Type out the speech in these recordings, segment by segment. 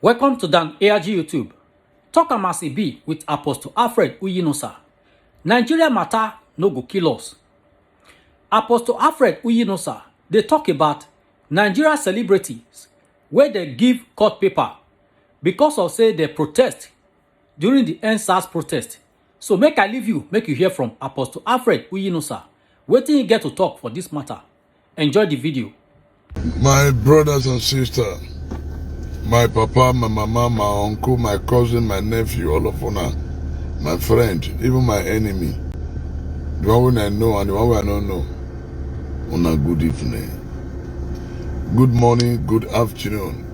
Welcome to Dan ARG YouTube. Talk am as e be with Apostle Alfred Uyinosa. Nigeria matter no go kill us. Apostle Alfred Uyinosa dey talk about Nigeria celebrities wey dey give court paper because of say dey protest during the EndSARS protest. So make I leave you, make you hear from Apostle Alfred Uyinosa. Wetin he get to talk for this matter. Enjoy the video. My brothers and sisters, my papa, my mama, my uncle, my cousin, my nephew, all of una, my friend, even my enemy, the one I know and the one I don't know, una good evening, good morning, good afternoon,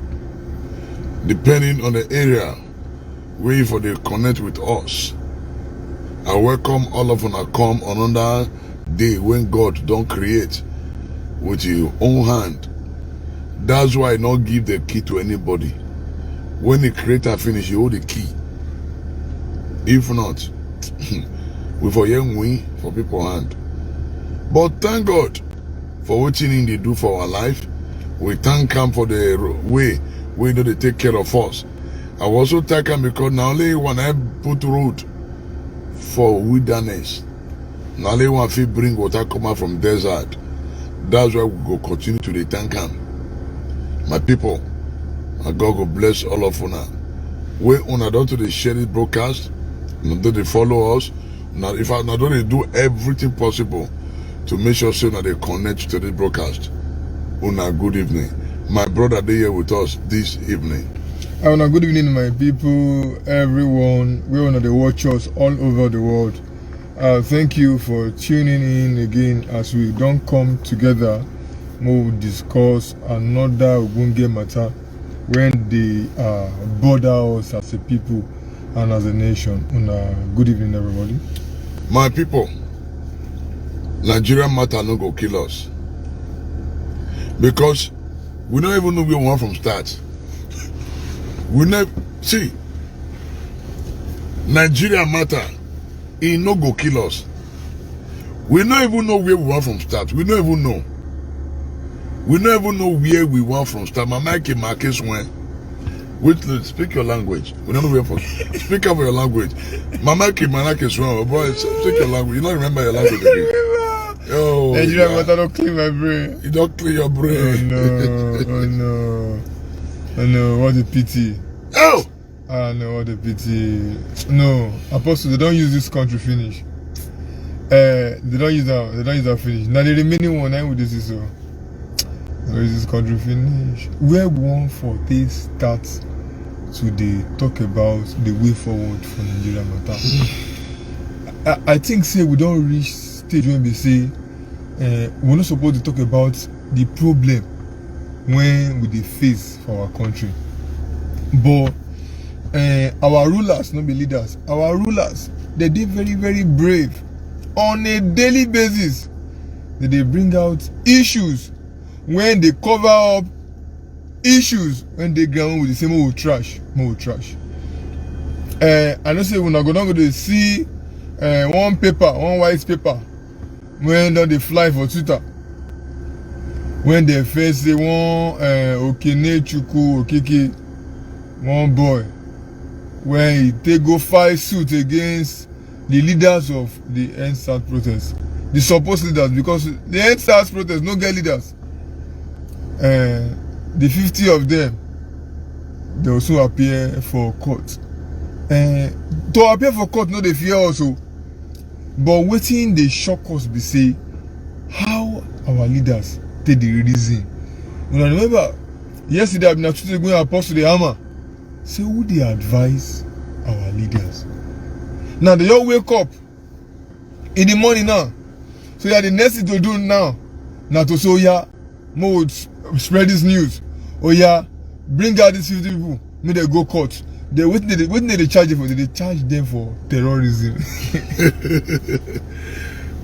depending on the area where for they connect with us. I welcome all of una come on another day when God don't create with your own hand. That's why I not give the key to anybody. When the creator finish, you hold the key. If not, we for young we for people hand. But thank God for what they do for our life. We thank Him for the way we know they take care of us. I also thank Him because now only when I put road for wilderness, now only one feel bring water come out from desert. That's why we go continue to thank Him. My people, and God will bless all of una. We una don't do share this broadcast, not do they follow us. Now if I not do do everything possible to make sure so that they connect to this broadcast. Una good evening. My brother they here with us this evening. Una good evening, my people, everyone. We wanna they watch us all over the world. Thank you for tuning in again as we don't come together. We'll discuss another Ogbonge matter when they bother us as a people and as a nation. Good evening, everybody. My people, Nigerian matter no go kill us. Because we don't even know where we want from start. We never see Nigeria matter, it no go kill us. We don't even know where we want from start. We don't even know. We don't even know where we want from start. My mic in my case when speak your language. We don't know where from. Speak up your language. My mic in my case when boy speak your language. You don't remember your language again. Oh, Nigeria matter don't clean my brain. You don't clear your brain. Oh no. Oh no, what a pity. Oh! No, what a pity. No, Apostle, they don't use this country finish. They don't use that finish. Now the remaining one, I would do so. Where is this country finish? Where one for this start to the talk about the way forward for Nigeria matter. I think say we don't reach stage when we say we're not supposed to talk about the problem when we face for our country. But our rulers, not be leaders, our rulers, they did very, very brave. On a daily basis, they bring out issues when they cover up issues when they ground with the same more trash. I don't say we're not going to see one paper, one white paper when they fly for Twitter. When they first say one Okene Chuku Okeke, one boy, when they go fight suit against the leaders of the EndSARS protest, the supposed leaders, because the EndSARS protest no get leaders. The 50 of them, they also appear for court. To appear for court, no, they fear also. But waiting, they shock us, be say, how our leaders take the reason. When I remember, yesterday I've been actually going to Apostle the Hammer. Say, who they advise our leaders? Now, they all wake up in the morning now. So, yeah, the next thing to do now to say, oh, yeah, more spread this news. Oh, yeah, bring out these 50 people. May they go court. What did they charge them for? Did they charge them for terrorism?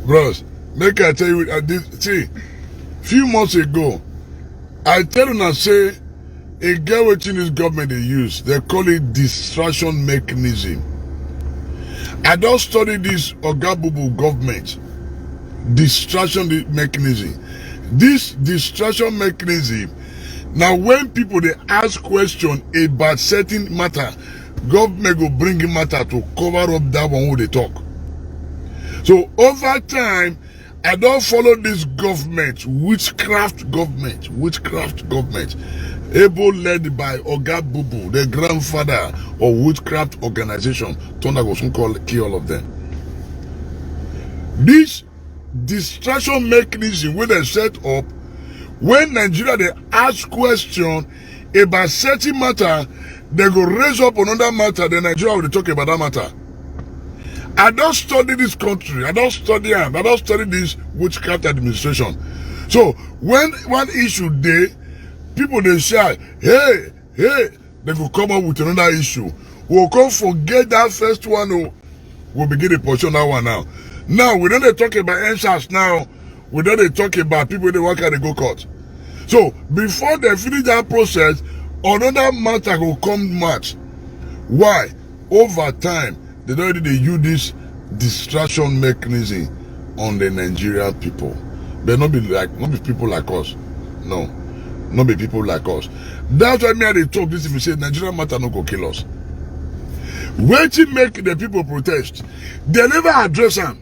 Bros, make I tell you, see, few months ago, I tell you now, say, a girl watching this government they use, they call it distraction mechanism. I don't study this Ogabubu government distraction mechanism. This distraction mechanism, Now, when people they ask question about certain matter, government will bring in matter to cover up that one who they talk. So over time, I don't follow this government, witchcraft government, able led by Oga Bubu, the grandfather of witchcraft organization. Tonda go soon kill all of them. This distraction mechanism when they set up, when Nigeria they ask question about certain matter, they go raise up another matter, then Nigeria will talk about that matter. I don't study this country, I don't study this witchcraft administration. So when one issue there, people they say, hey, they will come up with another issue. We'll come forget that first one, we'll begin to pursue that one now. Now we don't talk about NSAS now, we don't talk about people they work at the go court. So before they finish that process, another matter will come match. Why? Over time, they don't really use this distraction mechanism on the Nigerian people. They not be people like us. No. Not be people like us. That's why me and they talk this if you say Nigerian matter no go kill us. Waiting make the people protest. They never address them.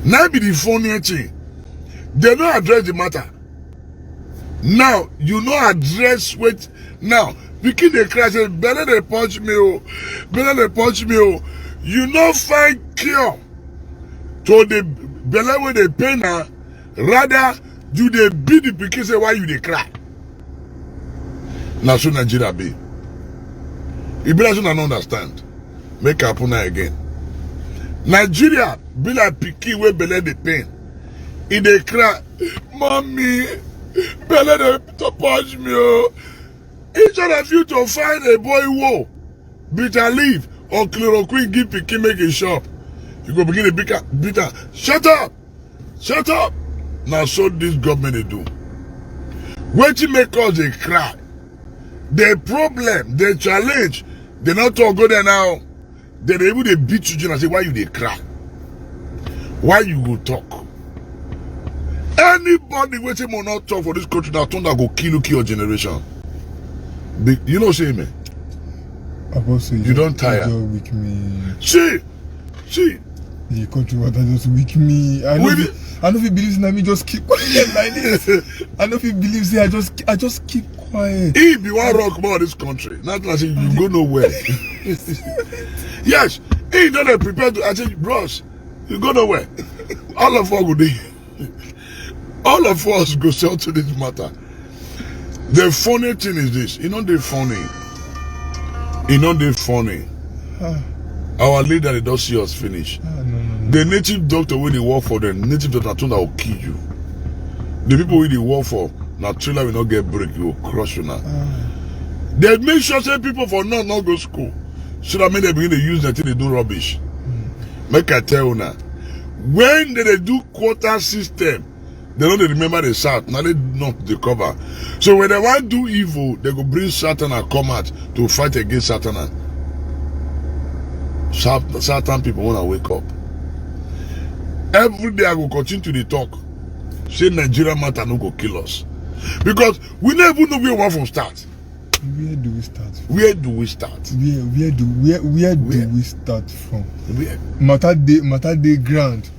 Now be the funny thing. They don't address the matter. Now, you know address what now. Begin the cry, say, better they punch me, oh. Better they punch me, oh. You know find cure to the belly where they pain now. Rather, you they beat the pikin, say, why you they cry? Now, so Nigeria be. If you don't understand, make happen again. Nigeria be like pikin where belly they pain. If they cry, mommy, belly they punch me, oh. Each of you to find a boy who bitter leaf or chloroquine give pikin make a shop. You go begin to bitter. Shut up! Shut up! Now so this government they do. When you make us they cry. The problem, the challenge, they not talk go there now. They able to beat you and say why you they cry? Why you go talk? Anybody waiting will not talk for this country that turn that go kill your generation. You know say me. You don't tire. Weak me. See. The country water just weak me. I know if he believes in me, just keep quiet like this. I know if he believes I just keep quiet. If you want rock more this country, not like you go nowhere. Yes, he don't prepare to. I say, bros, you go nowhere. All of us go there. All of us go sell to this matter. The funny thing is this, they're funny. They're funny. Our leader, they don't see us finish. No. The native doctor, when they work for them, native doctor, that will kill you. The people when they work for, now trailer will not get break, you will crush you now. They make sure say people for not go to school. So that mean they begin to use that thing, they do rubbish. Make I tell you now, when they do quota system, they don't remember the South. Now they not the cover. So when they want to do evil, they go bring Satan and come out to fight against Satan. Satan people want to wake up. Every day I will continue to talk. Say Nigeria matter no go kill us. Because we never know where we want from start. Where do we start from? Where do we start? Where do we start from? Where? Matter day grand.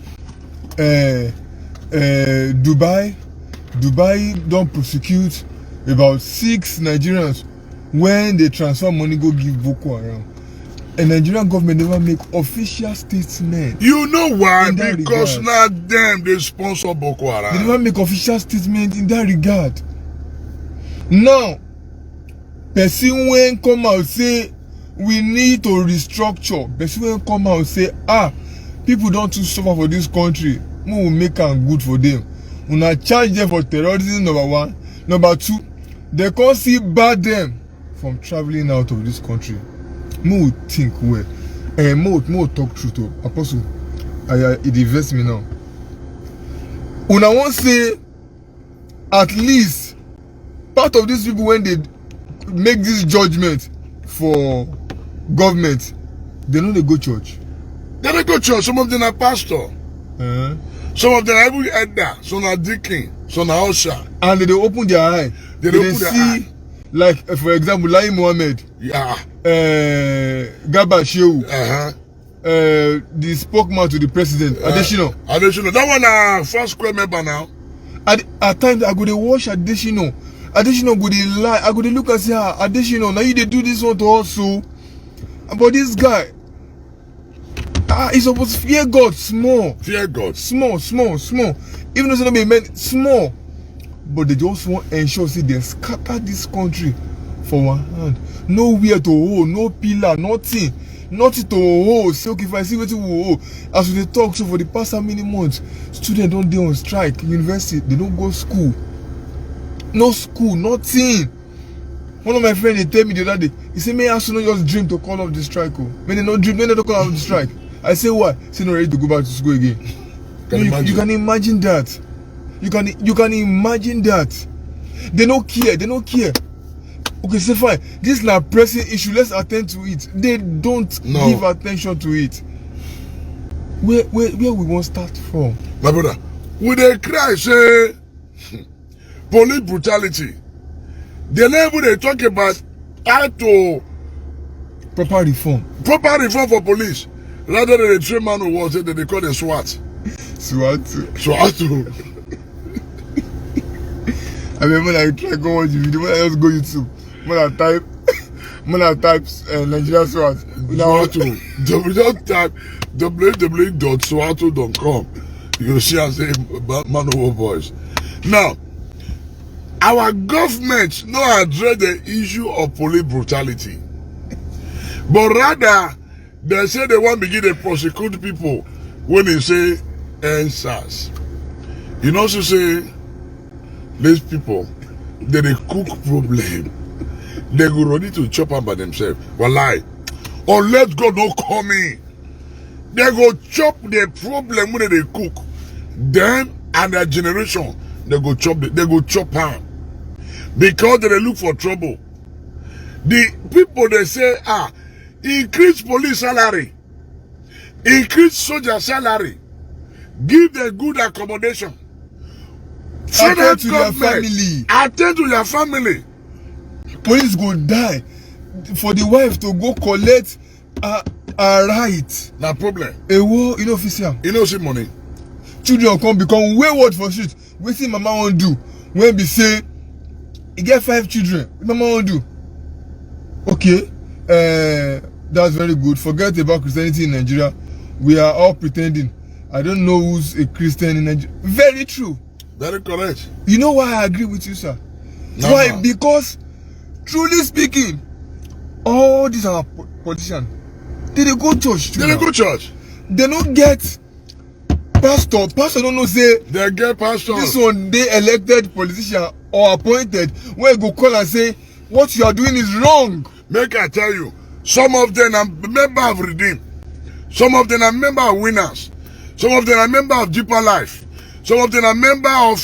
Dubai don't prosecute about 6 Nigerians when they transfer money go give Boko Haram. A Nigerian government never make official statement. You know why? Because now them they sponsor Boko Haram. They never make official statement in that regard. Now, person when come out say we need to restructure. Person when come out say people don't too suffer for this country. We will make them good for them. We will charge them for terrorism, number 1. Number 2, they can't see bad them from traveling out of this country. More think well. More talk truth to Apostle. It invests me now. When I want to say at least part of these people when they make this judgment for government, they know they go church. They don't go church. Some of them are pastor. Some of them are even elder, some are deacon, some are usher. and they open their eye. They They see, like for example, Lai Mohammed, Yeah. Garba Shehu, the spokesman to the president, Adesina. Adesina. That one first square member now. At times I go to watch Adesina. Adesina go to lie. I go to look and say, Adesina, now you they do this one to us so. But this guy, he's supposed to fear God small. Fear God. Small. Even though it's not be meant small. But they just want to ensure say they scatter this country for one hand. Nowhere to hold, no pillar, nothing. Nothing to hold. Say, okay, if I see what to hold. As we talk, so for the past how many months, students don't do on strike, university, they don't go school. No school, nothing. One of my friends, they tell me the other day, he said, may I also not just dream to call off the strike? Oh. May they not dream, may they not call off the strike. I say, why? Say, not ready to go back to school again. You can imagine that. You can imagine that. They don't care. Okay, so fine. This is not pressing issue. Let's attend to it. They don't give attention to it. Where we want to start from? My brother, with a cry say police brutality. They talk about how to Proper reform for police. Rather than the train man who was it, they call them SWAT. SWAT. I mean, when I try to go watch the video, when I just go YouTube, when I type Nigeria SWAT. Just type www.swato.com. You see I say man over voice. Now, our government no address the issue of police brutality. But rather, they say they want to begin to prosecute people when they say NSAS. You know, so say these people, they cook problem. They go ready to chop them by themselves. Wallahi. Unless God don't call me. They go chop the problem when they cook. Them and their generation, they go chop them. Because they look for trouble. The people they say, increase police salary, increase soldier salary, give them good accommodation. Attend to your family. Attend to your family. Police go die for the wife to go collect her right. No problem. A war, you know, official. You know, see money. Children come become wayward for street. We see mama won't do. When we say, you get 5 children, mama won't do. Okay, that's very good. Forget about Christianity in Nigeria. We are all pretending. I don't know who's a Christian in Nigeria. Very true. Very correct. You know why I agree with you, sir? No, Why? man. Because, truly speaking, all these are politicians. They go church too. They go church. They don't get pastor. Pastor don't know say They get pastor. this one they elected politician or appointed where go call and say what you are doing is wrong. Make I tell you, some of them are member of Redeem. Some of them are member of Winners. Some of them are member of Deeper Life. Some of them are member of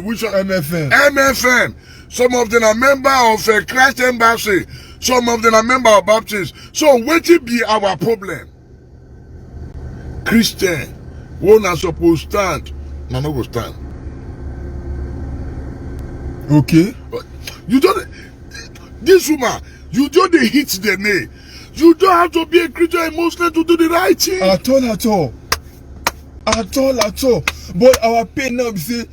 which MFM. MFM. Some of them are member of Christ Embassy. Some of them are member of Baptist. So what will be our problem? Christian, we not supposed to stand. No, no go stand. Okay. But you don't. This woman, you don't hit the nail. You don't have to be a Christian and Muslim to do the right thing. At all. But our pain now be say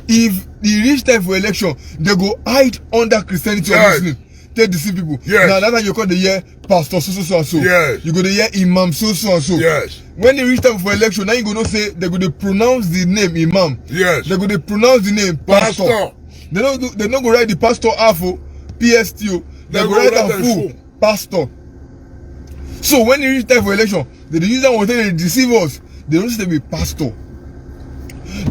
if the reach time for election, they go hide under Christianity or Muslim. Tell deceive people. Yes. Now that's how you call the year pastor so and so. Yes. You go the year imam so and so. Yes. When they reach time for election, now you go to say they go to pronounce the name imam. Yes. They go to pronounce the name pastor. Pastor. They don't go write the pastor AFO, PSTO. They go write am full pastor. So when they reach time for election, they use that one thing they deceive us. They don't say they be pastor.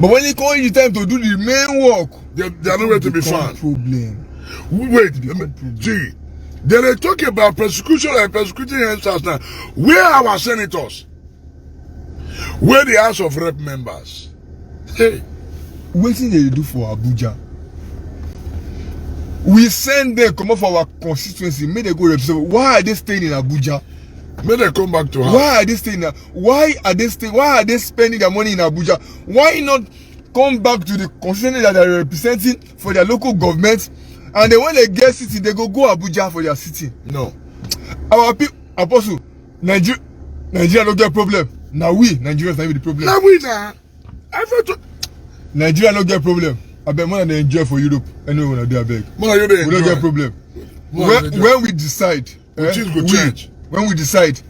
But when they come in time to do the main work, they are nowhere to be found. Problem. Wait, see, they talk about persecution and persecuting themselves now. Where are our senators? Where the House of Rep members? Hey, what thing they do for Abuja? We send them come up for our constituency, make they go represent. Why are they staying in Abuja? may they come back to her. Why are they staying there? Why are they spending their money in Abuja? Why not come back to the constituency that they are representing for their local government, and then when they get city, they go Abuja for their city. No. Our people, Apostle, Nigeria don't get problem. Now we, Nigerians, not the problem. Now we now. I thought to... Nigeria don't get problem. I bet more than they enjoy for Europe. Anyway, when I do, I beg. More you We don't get problem. When we decide, things go change. When we decide,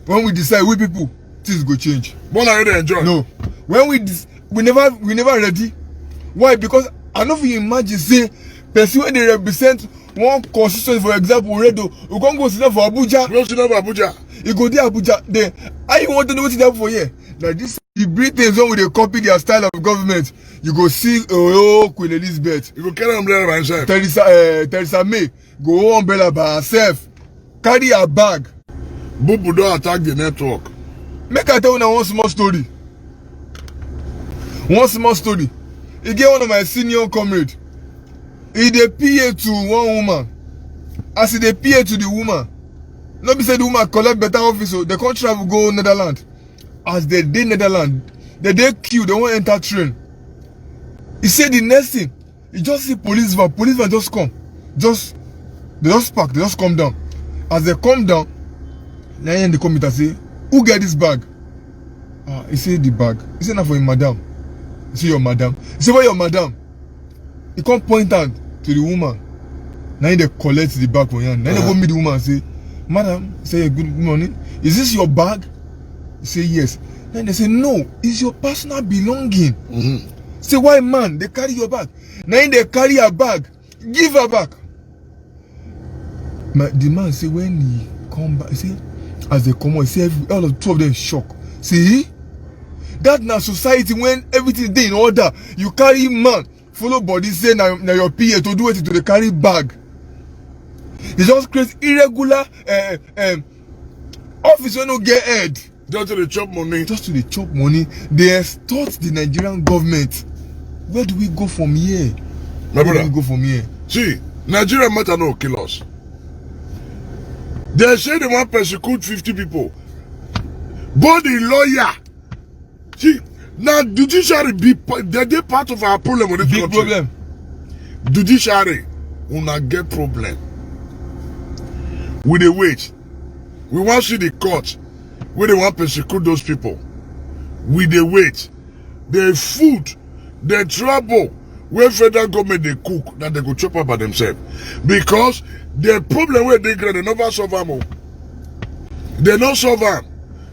we people, things go change. More you dey enjoy. No. When we never ready. Why? Because I don't even imagine say person when they represent one constituency, for example, Redo, we can't go sit down for Abuja. Go sit down for Abuja. You go there Abuja. Then I want to know what they for here. Like this, the Britons when they copy their style of government, you go see Queen Elizabeth. You go carry umbrella by yourself. Theresa May go umbrella by herself, carry her bag. Bubu don't attack the network. Make I tell you one small story. One small story. He get one of my senior comrades. He dey PA to one woman. As he dey PA to the woman, not be say the woman collect better office, so they can't travel go Netherlands. As they dey Netherlands, they queue, they won't enter train. He said the next thing, he just see police van just come. They just park, they just come down. As they come down, then they come and say, who get this bag? He said the bag. He said, not for him, madam. He said, your madam. He said, where your madam? He can't point out to the woman. Now they collect the bag from him. Then they go meet the woman and say, madam, say good morning. Is this your bag? He say yes. Then they say, no, it's your personal belonging. Say, why man? They carry your bag. Now they carry her bag. Give her back. The man say when he come back, see, as they come on, see all of two of them shock. See, that now society when everything is in order, you carry man, follow body say now your PA to do it to the carry bag. They just create irregular office when no get head. Just to the chop money. Just to the chop money. They extort the Nigerian government. Where do we go from here? My brother, do we go from here? See, Nigeria matter no kill us. They say they want to persecute 50 people. But the lawyer, see, now judiciary they part of our problem with this Big country. problem. Judiciary will not get problem. We dey wait. We want to see the court where they want to persecute those people. We dey wait. The food, the trouble where federal government they cook that they go chop up by themselves. Because the problem where they get, they never solve them. They not solve them.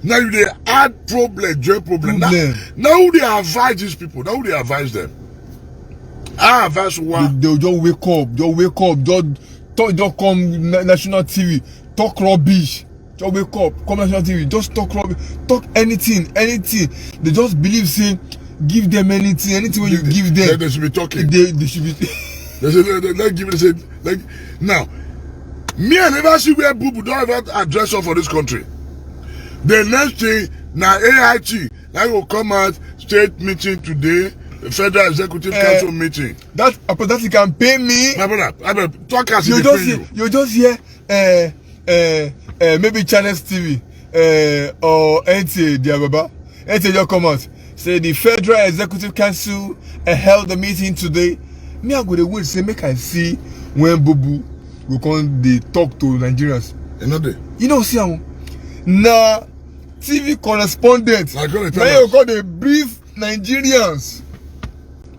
Now they add problem, join problem. Now who they advise these people? Now who they advise them? I advise one. They'll just wake up, just come national TV, talk rubbish. Just wake up, come national TV, just talk rubbish, talk anything. They just believe say give them anything when you give them. They should be talking. They should be. They give it. They say like now. Me I never see where people don't ever address us for this country. The next thing now AIT I will come out state meeting today, Federal Executive Council meeting. That you can pay me. My brother, I talk as you just hear maybe Channels TV or NTA dear Baba. NTA just come out. Say the Federal Executive Council held the meeting today. Me I go the wait say make I see when Bubu will come they talk to Nigerians. You know see how now TV correspondent now you go they brief Nigerians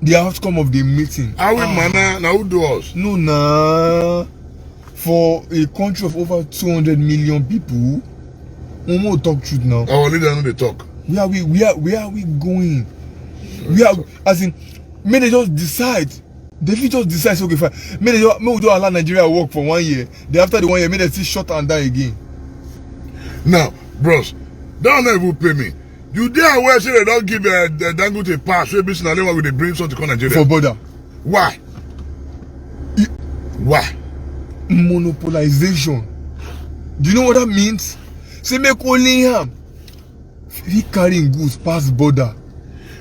the outcome of the meeting. How we manner now who do us? No nah. For a country of over 200 million people, we won't talk truth now. Our leader know they talk. Where are we going? We are as in may they just decide. They just decide okay fine. May we don't allow Nigeria work for 1 year. Then after the 1 year, may they still shut and die again. Now, bros, don't even pay me. You dare aware say they don't give the Dangote pass so business na they bring something to Nigeria. For border. Why? Why? Monopolization. Do you know what that means? Say make only him. He carrying goods past border.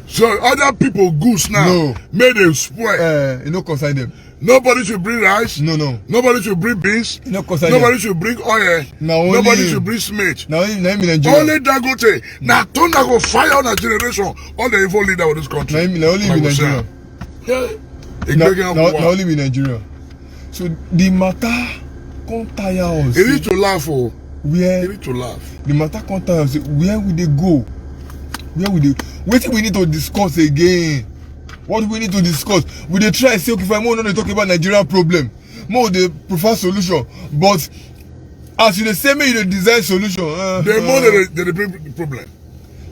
So other people goods now no. made them spoil. You know concern them. Nobody should bring rice. No, no. Nobody should bring beans. No, cause Nobody should bring oil. Nobody should bring smith. Now in Nigeria. Only Dangote. Now thunder go fire on a generation. All the evil leader of this country. Now only in Nigeria. Yeah. Now only in Nigeria. So the matter can't tire us. You need to laugh, oh. Where you need to laugh. The matter can't tire us. Where will they go? Where will they? What we need to discuss again? What we need to discuss? We dey try say okay, if I'm not talking about Nigerian problem, more they prefer solution. But as you say, me you design solution. The more they bring the problem.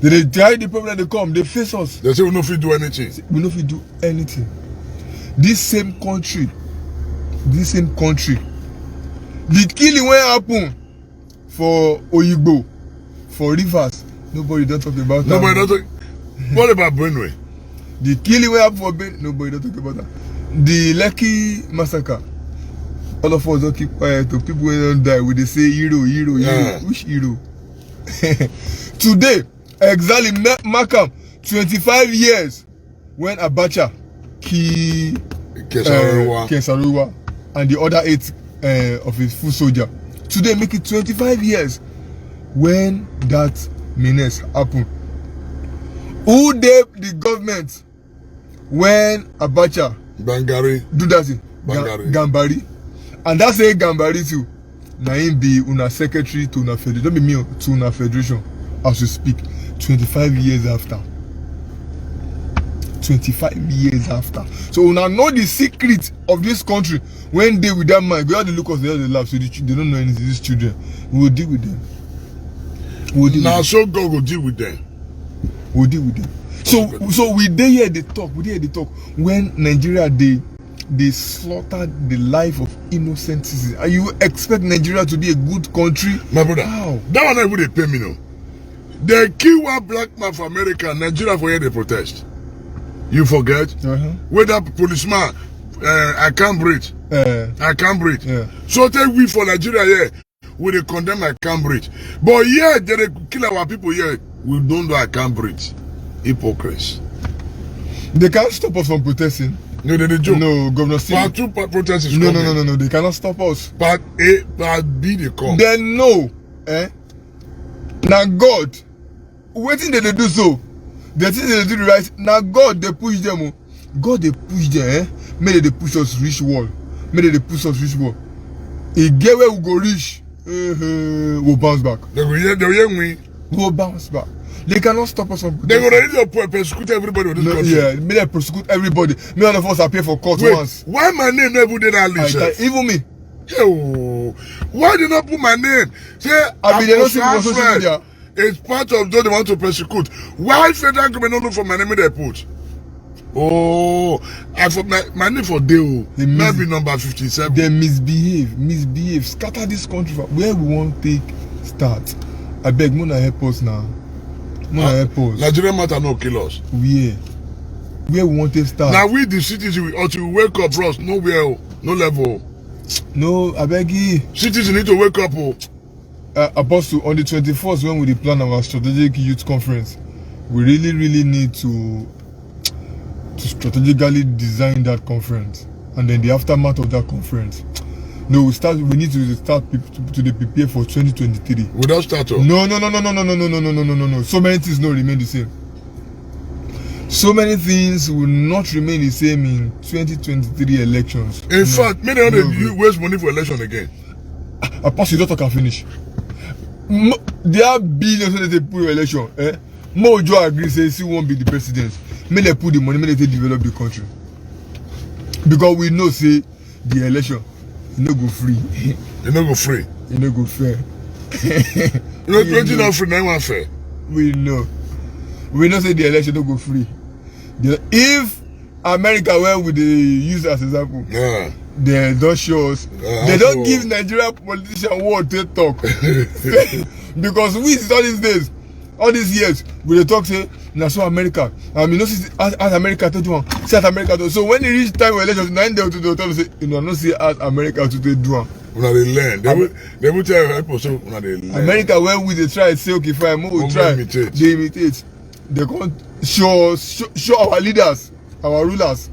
They try the problem. They come. They face us. They say we no fit do anything. We no fit do anything. This same country, the killing wey happen for Oyigbo, for Rivers, nobody don't talk about that. Nobody don't talk. What about Benue? The killing wey happen for Benue, nobody don't talk about that. The Lekki massacre, all of us don't keep quiet. To people wey don't die, we dey say hero. Yeah. Which hero? Today, exactly, Markham, 25 years when Abacha killed Kesaruwa and the other 8 of his full soldier. Today make it 25 years when that menace happened. Who dey the government when Abacha Bangari do that thing? Gambari. And that say Gambari too. Na him be una secretary to una federation. Don't be me to una federation as we speak. 25 years after. 25 years after. So una know the secret of this country. When they with that man, go out the look us, they have the laugh. So they don't know anything. These children, we will deal with them. Now so God will deal with them. We'll deal with them. So we dey here they talk. When Nigeria they slaughtered the life of innocent citizens. And you expect Nigeria to be a good country? My brother, how? That one even they pay me no. They kill one black man for America, Nigeria for here they protest. You forget? Where that policeman, I can't breathe. I can't breathe. Yeah. So take we for Nigeria here, we they condemn I can't breathe. But yeah, they kill our people here. We don't know I can't breathe. Hypocrites. They can't stop us from protesting. No, they joke. No, Governor Steve. Part 2 protests is No. coming. They cannot stop us. Part A, Part B, they come. They know, now God, waiting they do so. They think they do the right. Now God, they push them. God, they push them. Maybe they push us reach wall. A get where we go reach, we'll bounce back. They will win. We'll bounce back. They cannot stop us from. They're going to persecute everybody with this country. Yeah, may they persecute everybody. Many of us appear for court once. Why my name never did that list? Even me. Yo, why did not put my name? Say, I mean, they don't see me on social media. It's part of those they want to persecute. Why federal government don't look for my name they put? Oh, I for my name for Deo. Maybe number 57. They misbehave, scatter this country. Where we want to take start? I beg, Mona help us now. Help us. Nigerian matter no kill us. Where we want to start? Now we the citizens until we wake up, bros. Nowhere, no level. No, I beg you. Citizens need to wake up. Apostle, on the 21st when we plan our strategic youth conference, we really need to strategically design that conference, and then the aftermath of that conference. No, we need to start to prepare for 2023. Without start up. No. So many things don't remain the same. So many things will not remain the same in 2023 elections. In fact, many of them waste money for election again. Apostle, you don't talk and finish. There are billions that they put in election. Mojo agrees says he won't be the president. May they put the money, may they develop the country. Because we know say the election no go free. You no go free. You no go fair. You know 20 not free, 9 fair. We know say the election no go free. If America, where would they use as example? Yeah. They don't show us. They don't give Nigerian politician word to talk. Because we all these years, we talk say, na so America. I mean, as America to do one. See as America to. So when it reach time of elections, 9 days to tell say, you know, not see as America to do one. When they learn, they will tell people so when they learn. America, when we they try say okay fine, we try. They imitate. They can't show our leaders, our rulers.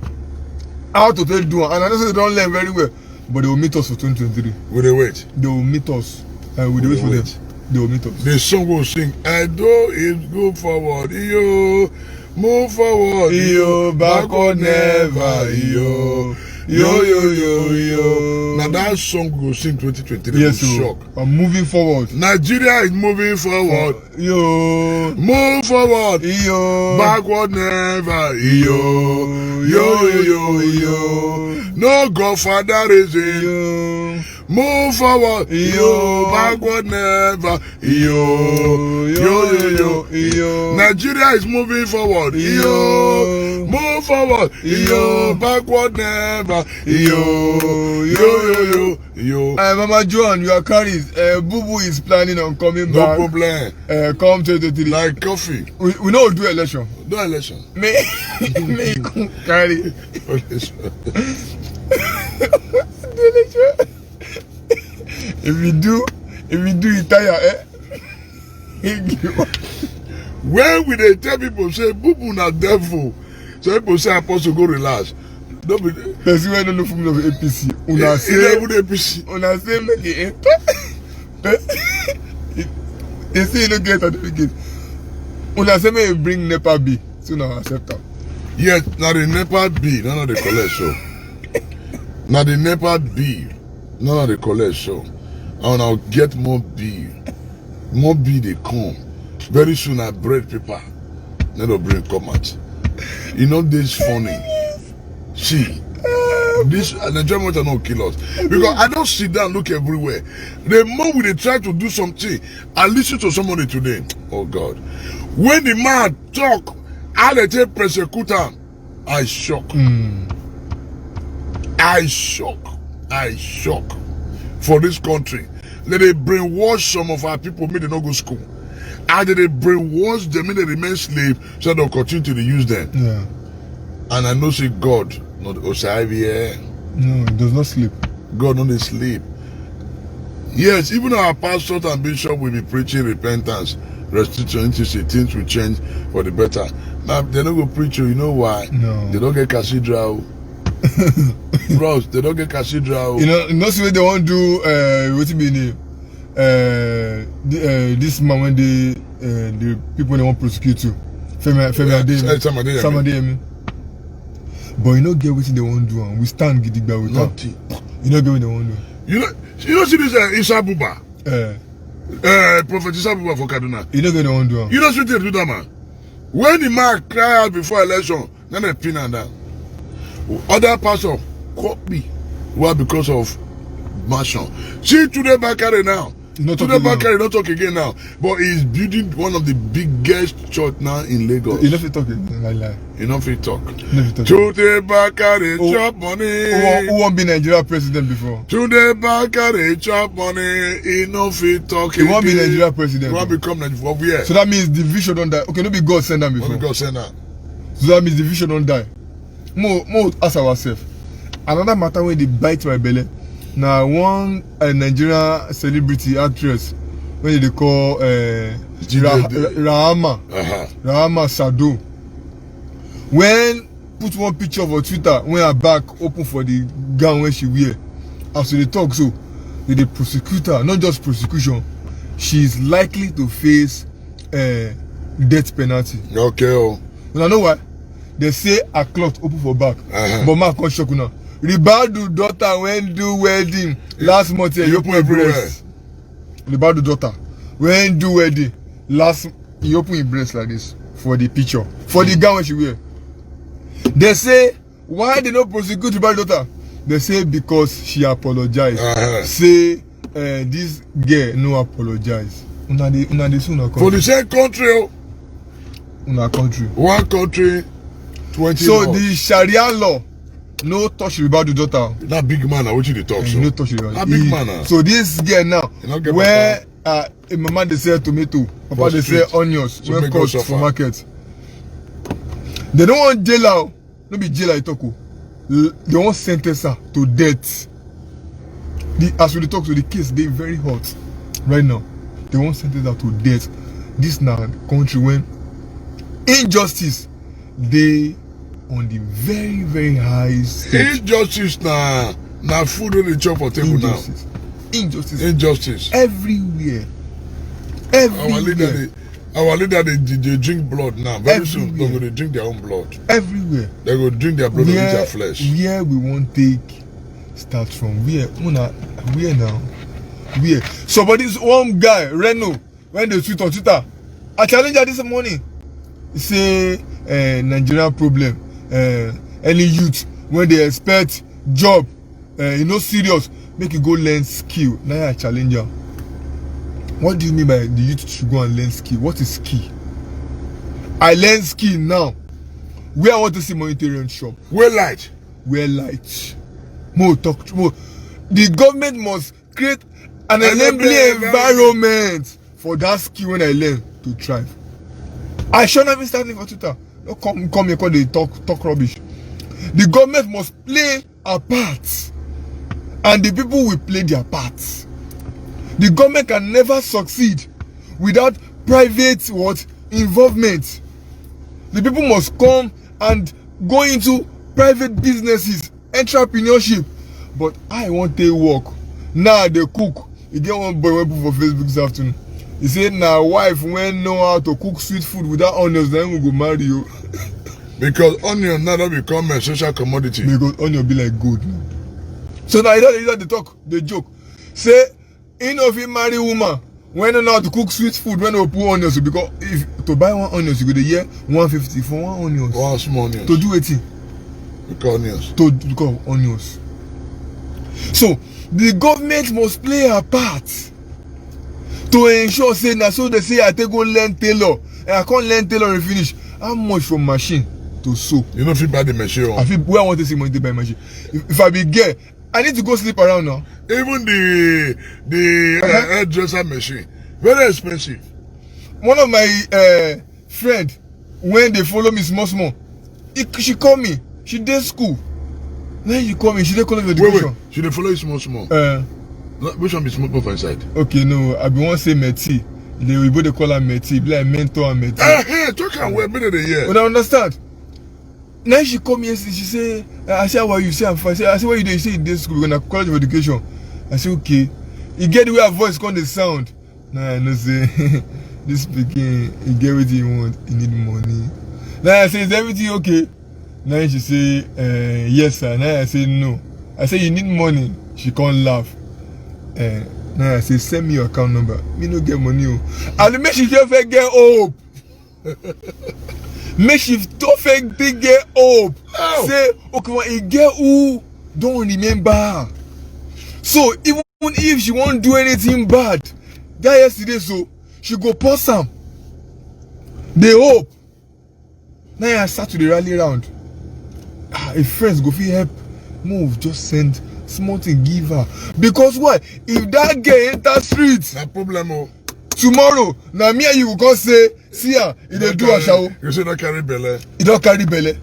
how to tell do, and I know they don't learn very well, but they will meet us for 2023. Will they wait? They will meet us. We will wait for them. They will meet us. The song will sing, I do it, go forward, yo, move forward, Yo, backward never, yo. Yo, yo, yo, yo. Now that song will sing 2023. Yes, so shock. I'm moving forward. Nigeria is moving forward. Yo, Move forward. yo. Backward never. Yo, yo, yo, yo. No Godfatherism. Yo. Move forward. Yo, backward never. Yo, yo, yo, yo. Nigeria is moving forward. Yo, move forward. Yo, backward never. Yo, yo, yo. Mama Joan, you are carried. Boo Boo is planning on coming No back. problem. Come 2023. Like coffee. We know we'll do election. No election. Me come carry. If we do it tire, When we they tell people say Boo Boo na devil, so people say Apostle go relax. Don't be. person wey no know from of APC. Una say make it enter. They say you no get certificate. Una say make you bring NEPA bill, so una accept am. Yes, now the NEPA bill, none of the collect so. Now the NEPA bill, none of the collect so. And I'll get more bill. More bill they come. Very soon I bread paper. Then they'll bring come out. You know this funny. See, this Nigerian are not kill us. Because I don't sit down look everywhere. The more we they try to do something, I listen to somebody today. Oh God. When the man talk, how they take persecute him, I shock. I shock for this country. Let they brainwash some of our people, make they not go school. And they brainwash them, make they remain slave, so they'll continue to use them. Yeah. And I know say God, not Osavia. No, it does not sleep. God don't sleep. Yes, even our pastors and bishop will be preaching repentance, restitution, intimacy, things will change for the better. Now they don't go preach, you know why? No. They don't get cathedral. Bros, they don't get cathedral. You know the way they want to do what you mean this man when the people they want to prosecute you. Femi Adeyemi. But you know get what they want to do and we stand gidigba with Nothing. You know get what they want to do. You know see this Issa Buba? Prophet Issa Buba for Kaduna. You know get what they want to do. You know what they do that man? When the man cry out before election, then they pin and down. Other pastor copy. Why? Because of mansion. See today Bakare now. Today Bakare not talk again now. But he's building one of the biggest church now in Lagos. You know if you talk like. You know if you talk. Today Bakare chop money. Who won't be Nigeria president before? Today Bakare chop money. He no fit talk. He won't be Nigeria president. He won't become Nigeria. So that means the vision don't die. Okay, no be God send them before. No be God send that. So that means the vision don't die. More ask ourselves. Another matter when they bite my belly. Now one Nigerian celebrity actress when they call Rahama Sado. When put one picture of her Twitter when her back open for the gown when she wear. After they talk so they prosecute her, not just prosecution. She is likely to face death penalty. Okay. Oh. And I know why? They say a cloth open for back. But man can't shock now. Ribadu daughter when do wedding last month you open a breast. Ribadu daughter when do wedding last you open a breast like this for the picture. For the gown when she wear. They say why they don't prosecute Ribadu daughter? They say because she apologized. Say this girl no apologize. Una dey soon for the same country. Una country. One country. 20 so laws. the Sharia law no touch Ribadu daughter. That big man, I want you to talk so. No touch Ribadu. That big man. So this girl now, where mama they sell tomato, papa they sell onions, when cost for market. They don't want jail, no be jail I talk. They want sentence her to death. As we talk to the case, they very hot right now. They want sentence her to death. This now country when injustice they on the very, very high stage. Injustice na food wey dey chop for table now. Injustice. Everywhere. Our leader they drink blood now. Very soon they go drink their own blood. Everywhere. They go drink their blood and eat their flesh. Where we won't take start from? Where now? Where? So but this one guy, Reno, when they tweet on Twitter, I challenge her this morning. He say Nigerian problem. Any youth when they expect job, serious, make you go learn skill. Now I challenge her. What do you mean by the youth should go and learn skill? What is skill? I learn skill now. Where I want to see monetarian shop. Where light. More talk. More. The government must create an enabling environment for that skill when I learn to thrive. I should not be standing for Twitter. Don't come here, they talk rubbish. The government must play a part, and the people will play their parts. The government can never succeed without private involvement. The people must come and go into private businesses, entrepreneurship. But I want to work. Now they cook. You get one boy went for Facebook this afternoon. He said, "Now wife when know how to cook sweet food without onions, then we go marry you." Because onion now don't become a social commodity. Because onion be like gold now. So now they talk, they joke. Say, if you marry woman, when you know how to cook sweet food, when you put onions, because if to buy one onions, you go the year 150 for one onions. One small onions. To do it. Because onions. To become onions. So the government must play a part to ensure say now so they say I take go learn tailor and I can't learn tailor and finish. How much from machine to sew? You know if you buy the machine. I feel where I want to see money to buy machine. If I be girl, I need to go sleep around now. Even the hairdresser machine, very expensive. One of my friend, when they follow me small, she call me. She did school. Then you call me. She did call me education. Wait. She did follow you small. Which one be small for inside? Okay, no. I be want say Meti. We both call her Meti. Be like mentor and Meti. Hey, talk and wait minute a year. But I understand. Now she call me yesterday. She say, I say, how are you? Say I'm fine. I say, what you doing? She say in this school, we're gonna college of education. I say, okay. You get the way her voice come the sound. Nah, I know say this speaking, you get what you want, you need money. Now I say, is everything okay? Now she say, yes sir. Now I say no. I say you need money. She can't laugh. Now I say, send me your account number. Me no get money. And make she just get hope. Make she don't get hope. Oh. Say, okay, well, you get who don't remember. So even if she won't do anything bad, that yesterday, so she go post some. They hope. Now I start to the rally round. If friends go feel help, move, just send small thing, give her. Because why? If that girl enter streets, no problem. Tomorrow, now me and you will go say, see her, it don't do a show. You say don't carry belly. It don't carry belly.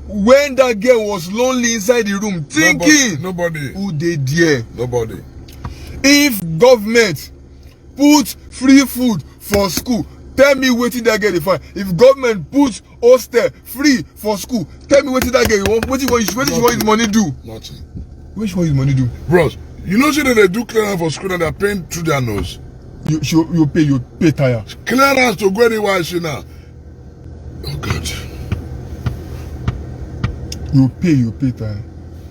When that girl was lonely inside the room, thinking, nobody. Who they there? Nobody. If government put free food for school, tell me waiting that girl they find. If government put hostel free for school, tell me waiting that girl you want. What you want his money do? Nothing. What you want his money do? Bros, you know that they do clearance for school and they're paying through their nose. You pay tire. Clearance to go anywhere now. Oh God. You pay tire.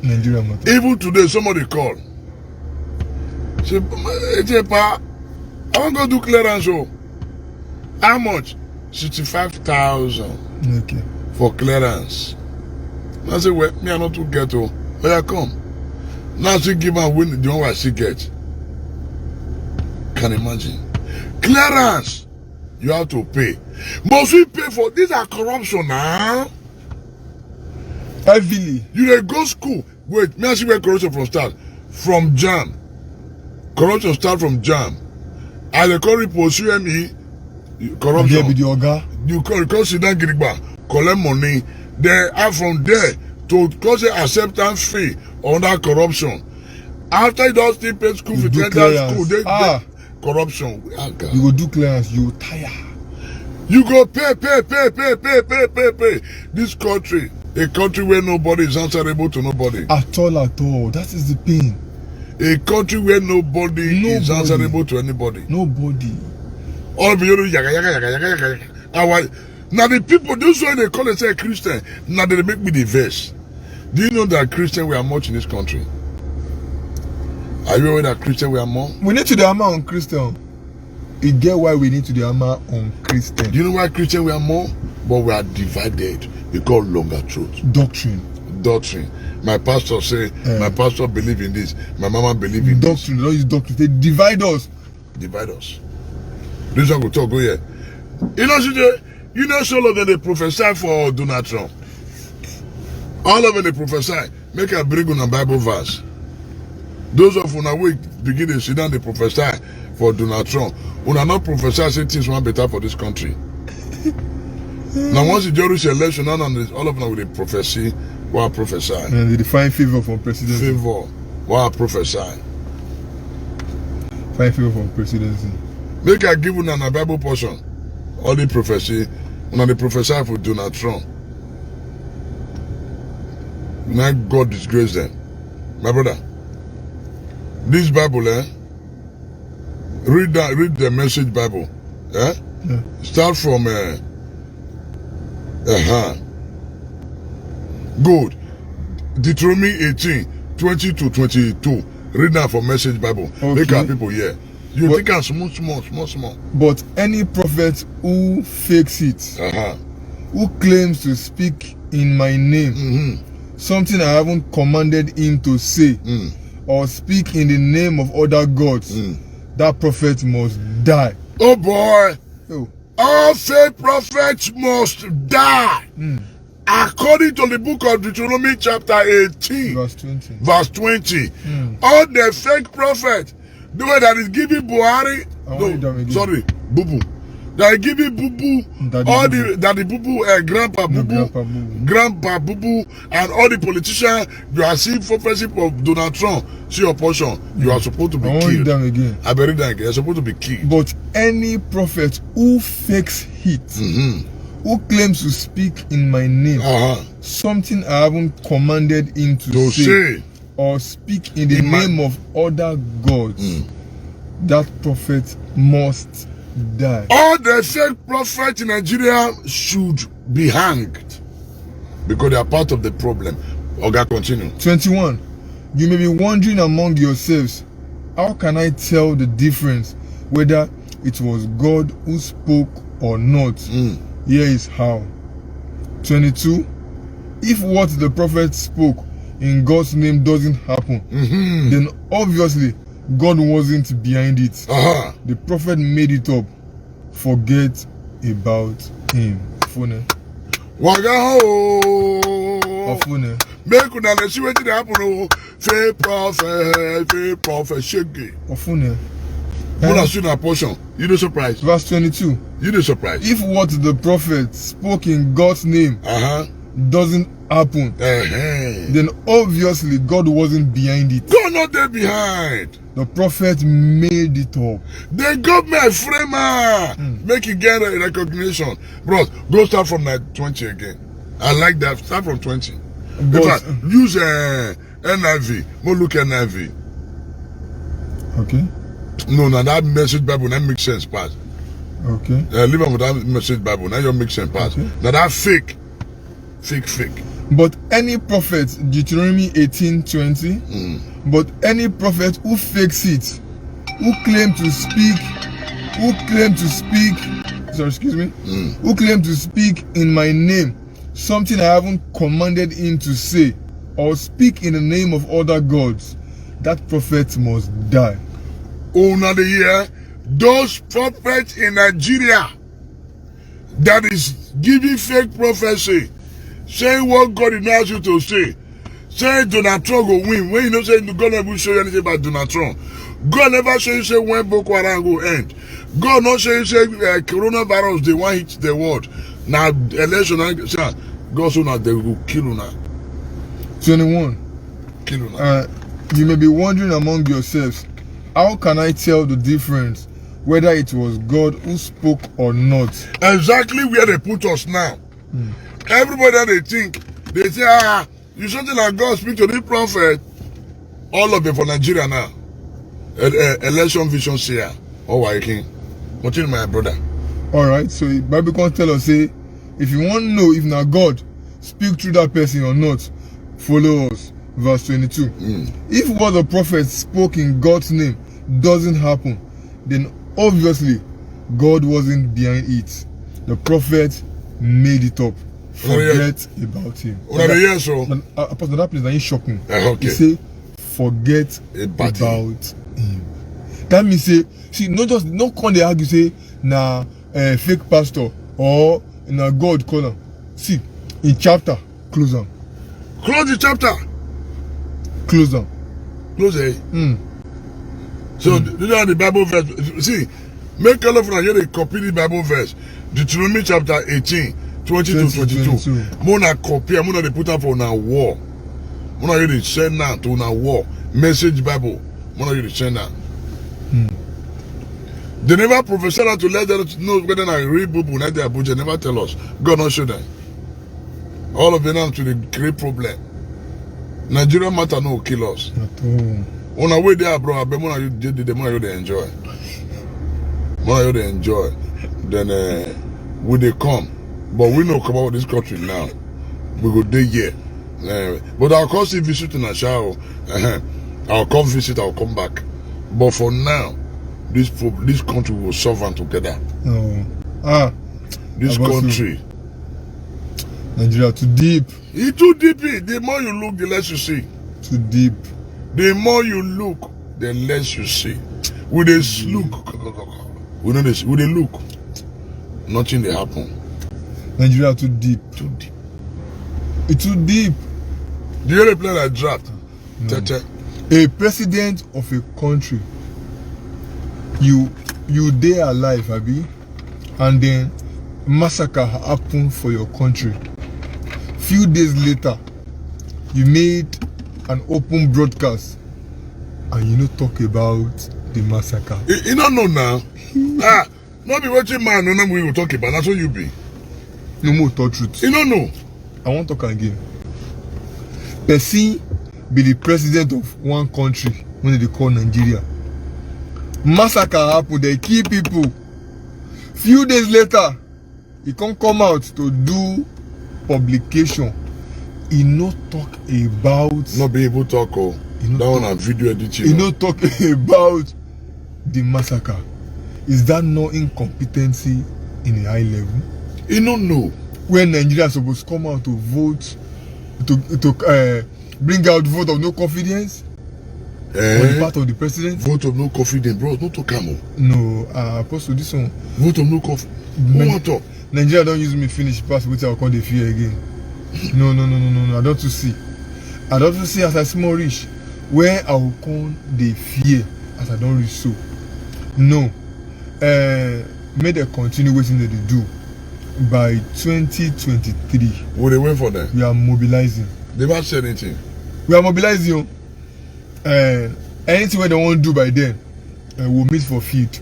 Nigeria matter. Even today somebody call. Say, I want to go do clearance. How much? 65,000. Okay. For clearance. I say, well, me I not to get to. Where I come. Now she give and win the one I she get. Can imagine. Clearance. You have to pay. Must we pay for these are corruption now? Heavily. You go school. Wait, me I see where corruption from start. From JAM. Corruption start from JAM. And they call it post UME. Corruption. You call sit down Girigba, collect money. They are from there to cause an acceptance fee under corruption. After you don't still pay school for 10 school, they corruption. You go do clearance, you tire. You go pay. This country, A country where nobody is answerable to nobody. At all. That is the pain. A country where nobody is answerable to anybody. Nobody. All of you yaga. Now the people, those who they call themselves Christian, now they make me the verse. Do you know that Christian we are much in this country? Are you aware that Christian we are more? We need to the hammer on Christian. You get why we need to the hammer on Christian. Do you know why Christian we are more? But we are divided because longer truth. Doctrine. My pastor say, my pastor believe in this. My mama believe in doctrine. They don't use doctrine. They divide us. This one will talk, go here. You know, some of them they prophesy for Donald Trump. All of them they prophesy. Make a bring on a Bible verse. Those of una we begin to sit down, they prophesy for Donald Trump. Una not prophesy say things want better for this country. Now once the Jerusalem election, all of them will prophesy. What prophesy? And they define favor for presidency. Favor. What prophesy? Find favor for presidency. Make I give you a Bible portion. All the prophecy. When they prophesy for Donald Trump. Now God disgrace them. My brother. This Bible, read the Message Bible. Yeah. Start from good. Deuteronomy 18:20-22. Read now from Message Bible. Okay. Make our people hear. You think I'm small. But any prophet who fakes it, who claims to speak in my name, something I haven't commanded him to say, or speak in the name of other gods, that prophet must die. Oh boy! Oh. All fake prophets must die. According to the book of Deuteronomy chapter 18, verse 20. All the fake prophets, the one that is giving Buhari, Bubu, that is giving Bubu, all the Daddy Bubu, Grandpa Bubu, and all the politicians, you are seeing prophecy of Donald Trump, see your portion, you are supposed to be killed. I buried them again, you are supposed to be killed. But any prophet who fakes it, who claims to speak in my name, something I haven't commanded him to say, or speak in the name of other gods, that prophet must die. All the fake prophets in Nigeria should be hanged because they are part of the problem. Oga, continue. 21. You may be wondering among yourselves, how can I tell the difference whether it was God who spoke or not? Here is how. 22. If what the prophet spoke in God's name doesn't happen, then obviously God wasn't behind it. The prophet made it up. Forget about him. Phone. Make una see wetin dey happen. Fake prophet, shake. Una see na portion. You dey surprised? Verse 22. You dey surprised? If what the prophet spoke in God's name doesn't happen, then obviously God wasn't behind it. God not there behind. The prophet made it up. The government framer make it get a recognition. Bros, go start from 20 again. I like that. Start from 20. In fact, use NIV. Go look NIV. Okay. No, that Message Bible that makes sense, pass. Okay. Leave on with that Message Bible. Now you make sense, pass. Okay. Now that fake. But any prophet, Deuteronomy 18:20. But any prophet who fakes it, who claim to speak in my name, something I haven't commanded him to say, or speak in the name of other gods, that prophet must die. Now the year, those prophets in Nigeria that is giving fake prophecy, saying what God allows you to say, saying Donald Trump will win. When you know saying God never show you anything about Donald Trump. God never show you say when Boko Haram will end. God not show you say coronavirus they want hit the world. Now election, God so now they will kill you now. 21. Kill you now. You may be wondering among yourselves, how can I tell the difference whether it was God who spoke or not? Exactly where they put us now. Everybody they think They say, you something like God speak to the prophet. All of them for Nigeria now. Election vision seer. Oh, why king? Continue, my brother. Alright, so Bible can tell us, say, if you want to know if now God speak through that person or not, follow us. Verse 22. If what the prophet spoke in God's name doesn't happen, then obviously God wasn't behind it. The prophet made it up. Forget about him. Apostle, that place that shocking. Okay. He say, forget about him. That means say, see, no come they argue say na fake pastor or na God call him. See, in chapter, close them. Close the chapter. Close them. Close it. So do you know the Bible verse? See, make all of you here they copy the Bible verse. Deuteronomy chapter 18, 20 to 22. Mona copy, mona they put up on a war. Mona here they send now to a war. Message Bible. Mona here they send now. They never prophesy to let them know whether I read book or not. They never tell us. God not show them. All of them now to the great problem. Nigeria matter no kill us. On our way there, bro, I bet more you did the more you enjoy. More you enjoy. Then when they come, but we know come out this country now. We go there here. But I'll come see visit in a shower. I'll come visit. I'll come back. But for now, this country will suffer together. This country. Nigeria too deep. It's too deep. The more you look, the less you see. Too deep. The more you look, the less you see. With this look, we know this. With the look, nothing they happen. Nigeria too deep. Too deep. It's too deep. The only player that draft. No. A president of a country, you there alive, Abi, and then massacre happened for your country. Few days later, you made an open broadcast and you don't talk about the massacre. You don't know now. Not be watching man, no we will talk about. That's what you be. No more talk truth. You don't know. I want to talk again. Person be the president of one country when they call Nigeria. Massacre happened, they kill people. Few days later, he can't come out to do publication. He not talk about. Not be able to talk. That one on video editing. He not talk about the massacre. Is that no incompetency in a high level? You don't know. When Nigeria is supposed to come out to vote, to bring out vote of no confidence on the part of the president. Vote of no confidence, bro. Not to come. No, Apostle, this one. Vote of no confidence. Who want to talk? Nigeria don't use me finish pass which I will call the fear again. No. I don't to see. I don't to see as I small reach where I will call the fear as I don't reach so. No. May they continue waiting that they do. By 2023. Will they wait for them? We are mobilizing. They never said anything. We are mobilizing. Anything where they want to do by then, we'll meet for field.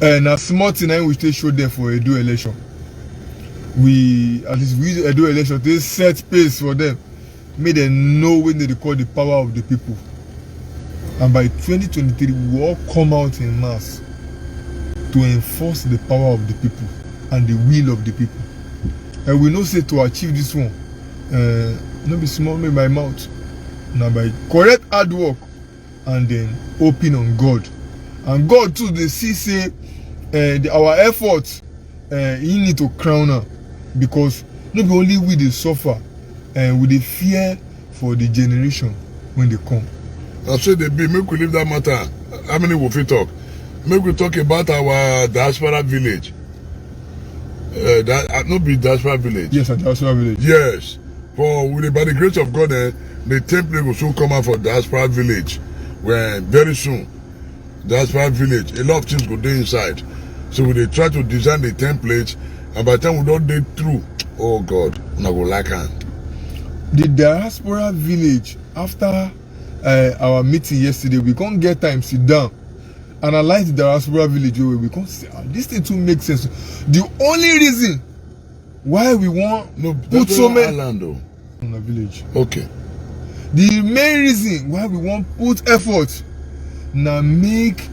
Now small thing which they show there for Edo election. We use Edo election, they set pace for them. Make them know when they call the power of the people. And by 2023, we will all come out in mass to enforce the power of the people and the will of the people. And we know say to achieve this one, not be small me by mouth. Now by correct hard work and then open on God. And God too, they see say our efforts he need to crown her, because not only we they suffer and with the fear for the generation when they come. I said they be make we leave that matter. How many will we talk? Make we talk about our diaspora village. That not be diaspora village. Yes, a diaspora village. Yes. For by the grace of God, the template will soon come out for diaspora village. Where very soon, diaspora village, a lot of things go there inside. So we they try to design the template, and by the time we don't get through, oh God, we not go like her. The diaspora village, after our meeting yesterday, we can't get time sit down analyze the diaspora village. We can't say this thing too makes sense. The only reason why we want no put so many island, in a village. Okay. The main reason why we want put effort now make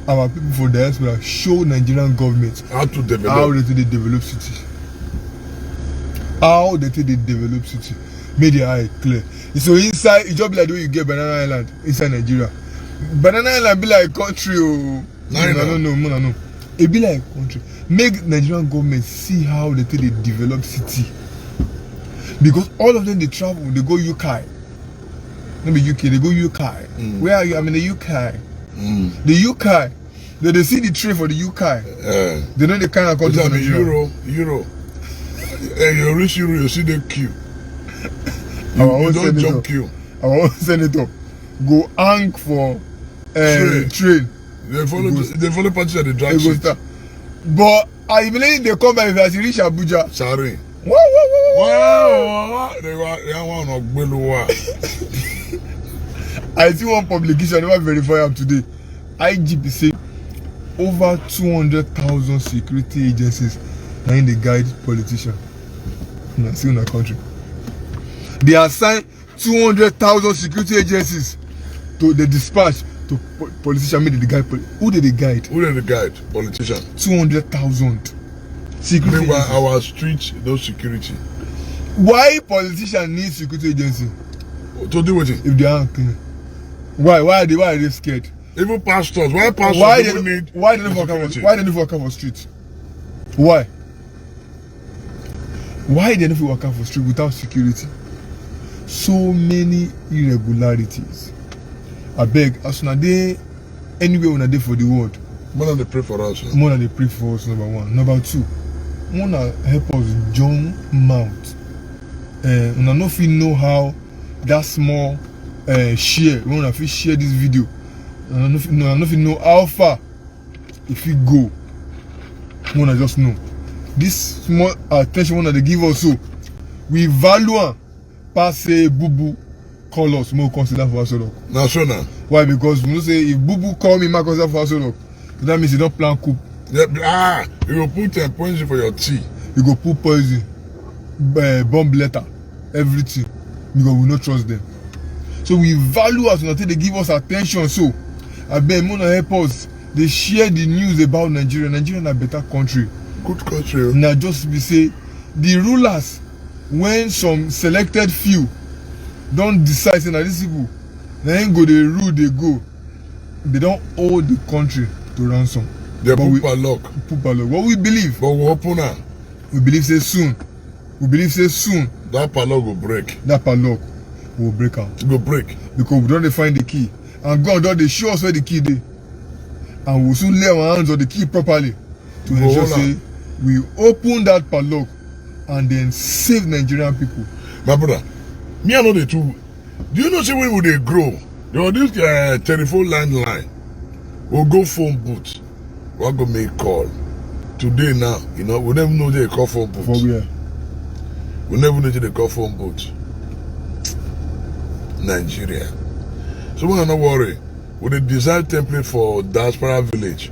our people for diaspora show Nigerian government How to develop. how they develop city. How they develop city. Make the eye clear. So inside, it just be like the way you get Banana Island inside Nigeria. Banana Island be like country. Oh, no. It be like country. Make Nigerian government see how they develop city. Because all of them they travel, they go UK. Not be UK, they go UK. Where are you? I'm in the UK. The UK, they see the trade for the UK. They know the kind of country. I mean, Euro. You reach Euro, you see the queue. You don't jump queue. Our own senator go hang for train. They follow parties at the drag seat. But I believe they come by if I reach Abuja. Sorry. Wow. They want to Beluwa. I see one publication, I never verify up today. IGP say over 200,000 security agencies are in the guide politicians. Still in the country. They assign 200,000 security agencies to the dispatch to politicians. Made the guide. Who did the guide? Who did the guide? Politician. 200,000 security. Meanwhile, our streets, no security. Why politicians need security agency? To do with it. If they aren't clean. Why are they scared? Even pastors. Why pastors need? Why they don't work out for street? Why? Why they don't work out for street without security? So many irregularities. I beg, as soon as they anywhere when they for the world. More than they pray for us. More than they pray for us, number one. Number two, wanna help us join mouth. And I know if you know how that small share, we wanna share this video. And I know if you know how far if you go. We wanna just know. This small attention wanna they give us so we value pass a boo call us more consider for us. National. Why? Because we know say if boo call me, my consider for us. That means you don't plan coup. Yeah, you go put poison for your tea. You go put poison, bomb letter, everything. Because we don't trust them. So we value us until they give us attention. So I bet more help us. They share the news about Nigeria. Nigeria is a better country. Good country. Now just be say the rulers, when some selected few don't decide say na these people, then go they rule they go. They don't owe the country to ransom. They put padlock. What we believe. But we open now. We believe say soon. That padlock will break. That padlock will break out. It will break. Because we don't find the key. And God don't they show us where the key is. And we'll soon lay our hands on the key properly to ensure say we open that padlock and then save Nigerian people. My brother, me I know the two. Do you know say when they grow? There was this telephone landline. We'll go phone booth. We'll go make call. Today now, you know, we never know they call phone booth. For where? We never know they call phone booth. Nigeria. So we are not worry. With the design template for diaspora village,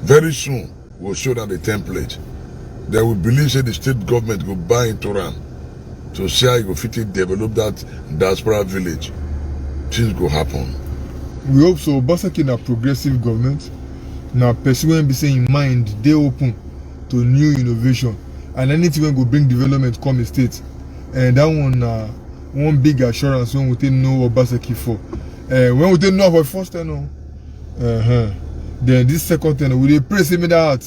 very soon we'll show them the template. They will believe that the state government will buy into them to see how you will fit it, develop that diaspora village. Things will happen. We hope so. Obaseki na progressive government. Now person will be saying in mind they open to new innovation and anything when go bring development come in state. And that one big assurance when we take know Obaseki for. When we take know for first time, then this second time we pray say me that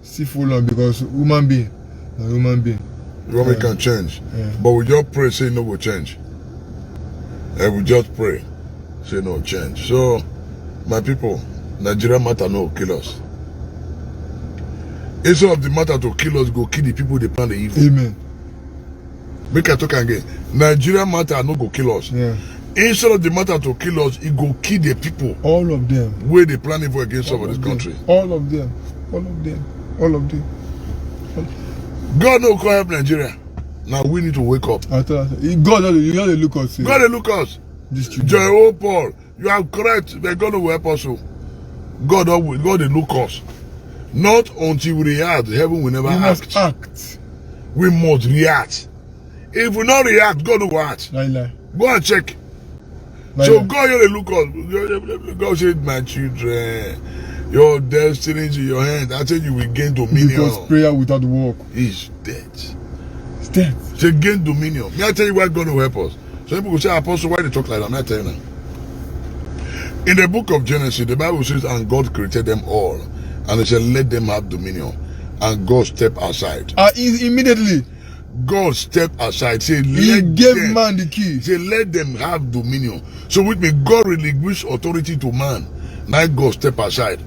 see full on because human being. Women can change. But we just pray say no will change. And we just pray say no change. So my people, Nigeria matter no kill us. Instead of the matter to kill us, go kill the people they plan the evil. Amen. Make I talk again. Nigeria matter no go kill us. Yeah. Instead of the matter to kill us, it go kill the people. All of them. Where they plan evil against us in this country. All of them. God no come help Nigeria. Now we need to wake up. God only look us. God they look us. Joy Paul, you are correct. They're gonna help us. God they look us. Not until we react, heaven will never act. Act. We must react. If we not react, God will act. Lie. Go and check. Lie. So God, you look up. God said, my children, your destiny is in your hands. I said you will gain dominion. Because prayer without work is dead. is dead. Say gain dominion. May I tell you why God will help us? Some people will say, Apostle, why they talk like that? May I tell you now? In the book of Genesis, the Bible says, and God created them all. And he said, let them have dominion. And God stepped aside. Immediately. God stepped aside. Say, He gave man the key. Say, let them have dominion. So with me, God relinquished authority to man. Now God stepped aside.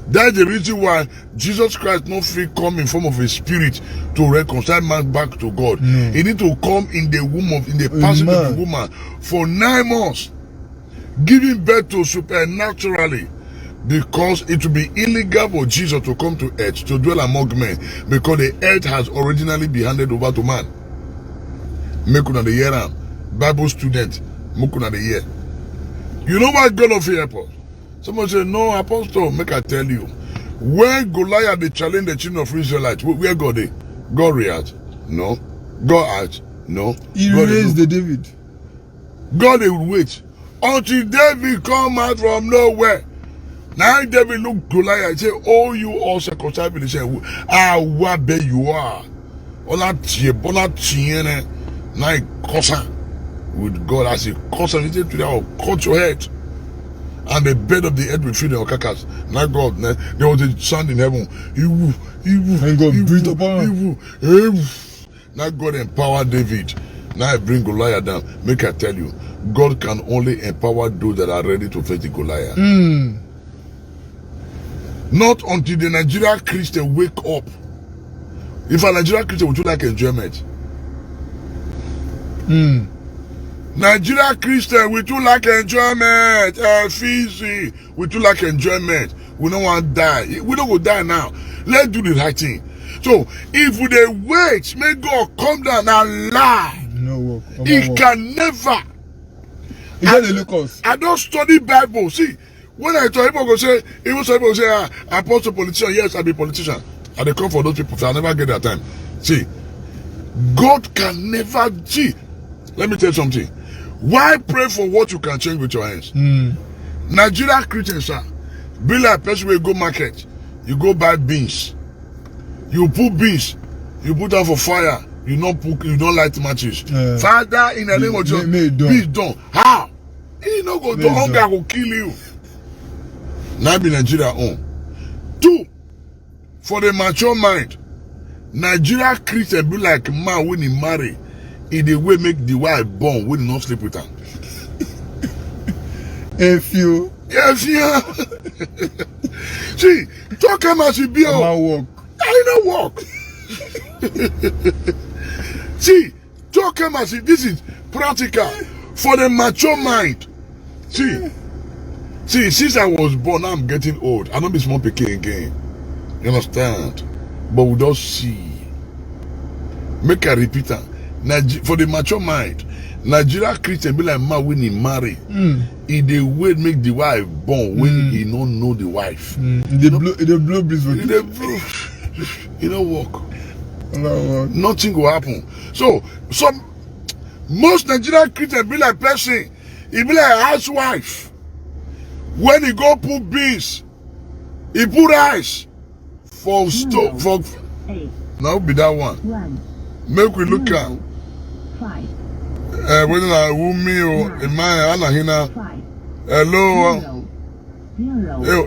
That's the reason why Jesus Christ not free come in form of a spirit to reconcile man back to God. No. He need to come in the womb of, in the passage of the woman for 9 months, giving birth to supernaturally, because it will be illegal for Jesus to come to earth to dwell among men, because the earth has originally been handed over to man. Make una the year Bible student, make una the year. You know what God of help? Someone say, no, Apostle, make I tell you. When Goliath they challenge the children of Israelites, where God they? God react? No. God act? No. He God raised the David. God they will wait until David come out from nowhere. Now David look Goliath and say, oh, you all circumcised. He say, what bet you are. Now he cuss with God as he cuss and he said to them, I'll cut your head. And the bed of the earth will feed the carcass. Now God, there was a sound in heaven. And God breathed upon him. Now God empowered David. Now I bring Goliath down. Make I tell you, God can only empower those that are ready to face the Goliath. Not until the Nigerian Christian wake up. If a Nigerian Christian would you like enjoyment? Nigerian Christian, we too like enjoyment. Fizzy, we too like enjoyment. We don't want to die. We don't go die now. Let's do the right thing. So, if we dey wait, may God come down and lie. No work. He can never. He can't look us. I don't study Bible. See, when I talk, people go say, even some people say, Apostle politician. Yes, I be politician. And they come for those people, so I never get their time. See, God can never. See, let me tell you something. Why pray for what you can change with your hands? Nigeria Christians, sir, be like person where you go market, you go buy beans, you put beans, you put them for fire, you don't light matches. Father, in the name of Jesus, beans done. How? He no go do hunger will kill you. Now be Nigeria own. 2, for the mature mind, Nigeria Christian be like man when he marry. In the way make the wife born when not sleep with her. If you. Yes, yeah. See, talk him as you be on. Work. I don't work. See, talk him as if this is practical for the mature mind. See, since I was born, now I'm getting old. I don't be small picking again. You understand? But we don't see. Make a repeater. For the mature mind, Nigeria Christian be like man when he marry. He the way make the wife born when he don't know the wife. They blow breeze for They blow. It don't work. No. Nothing will happen. So most Nigerian Christian be like person. He be like a housewife. When he go put beans, he put rice for stove. For now be that one. Make we look at. When I wumi or in my Anahina. Hello.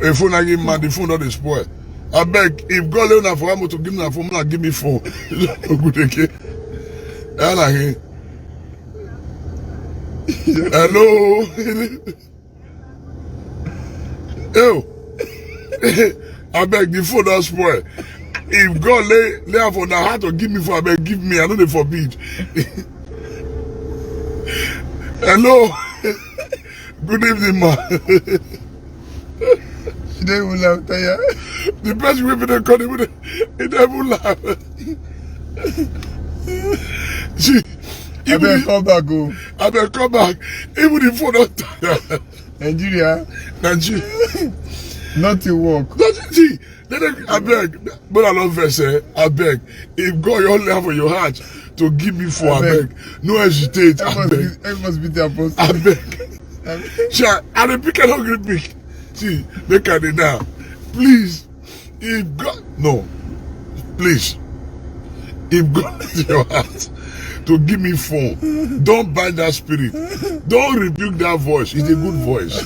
If you not give me the phone, not the spoil. I beg, if God let una for able to give me a phone, not give me phone. Good again. Anahin. Hello. I beg the phone not spoil. If God lay for the heart to give me for, I beg give me. I know they forbid. Hello. Good evening, ma. She didn't even laugh, yeah. The person with the call him, he never laugh. See, I better come back, go. I better come back. Even if for not tired. Nigeria. Not to work. Doesn't see? I beg, but I love verse. I beg, if God your love on your heart to give me for, I beg, no hesitate. I beg. I must be the apostle. I beg. Sure, and the pick and hungry pick. See, look at it now. Please, if God, no, please, if God is your heart to give me phone, don't bind that spirit. Don't rebuke that voice. It's a good voice.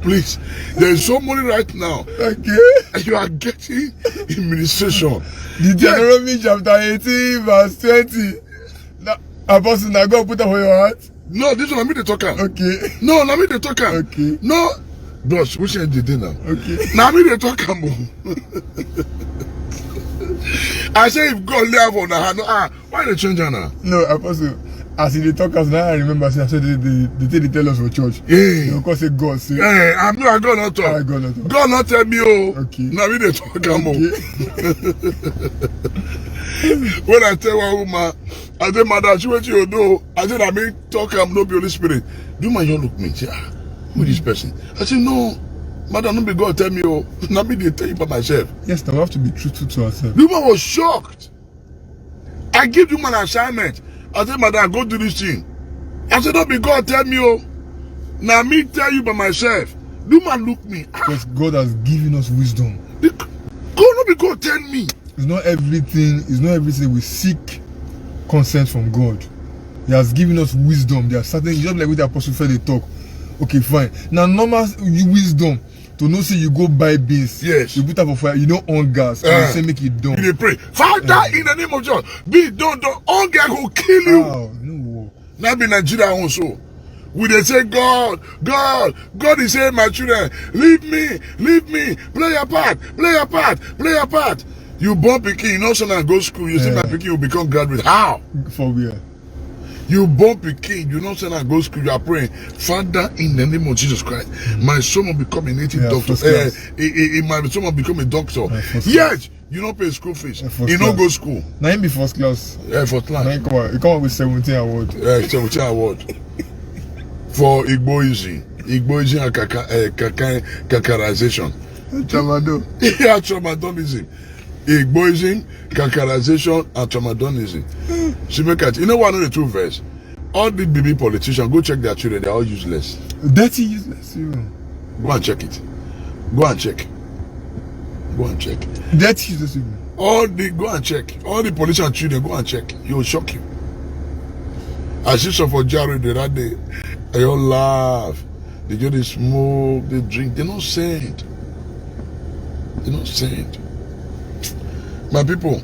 Please, there's somebody right now. Okay. And you are getting administration. Deuteronomy chapter 18, verse 20. Apostle, now God put up on your heart. No, this one, let me the talker. Okay. No, let me the talker. Okay. No. Bros, which end the dinner? Okay. Now me the talker more. I say if God lay on the hand, why they change her now? No, Apostle, as in the talkers now, I remember I said they tell us for church. Yeah. Because say God say. Hey, I'm not God not talk. God not talk. God not tell me oh. Okay. Now me the talker more. Okay. When I tell one woman, I say, madam, she what you do? I said, I mean, talk, I'm not be Holy Spirit. Do my you look me? Say, who is this person? I said, no, madam, don't be God tell me, oh, not me, they tell you by myself. Yes, now we have to be truthful to ourselves. The woman was shocked. I give the woman an assignment. I said, madam, go do this thing. I said, don't be God tell me, oh, now me tell you by myself. The woman look me. Because God has given us wisdom. God not be God tell me. It's not everything we seek consent from God. He has given us wisdom. There are certain, just like with the apostle fell they talk. Okay, fine. Now normal wisdom to know say you go buy beans. Yes. You put up a fire, you don't on gas, and you say make it done. You pray. Father, in the name of Jesus, be done. All guy will kill you. Wow, no. Now be Nigeria also. We they say God is saying my children, leave me, play your part. You born pikin, you know son and go school, you say my pikin will become graduate. How? For where? You born pikin, you know son and go school, you are praying, Father, in the name of Jesus Christ, my son will become a native doctor. My son will become a doctor. Yes, you don't pay school fees. You don't go school. Now him be first class. First class. Now he come up with 17 award. 17 award. For Igboism and kakarization. Tramadol. Yeah, traumadonism. Igboism, kakarization, and traumadonism. She make it. You know what? I know the two verse. All the BB politicians, go check their children. They're all useless. Dirty useless. You. Go and check it. Go and check. Dirty useless. You. Go and check. All the politician children, go and check. It will shock you. I see some for Jared the other day. They all laugh. They just smoke, they drink. They're not saint. My people,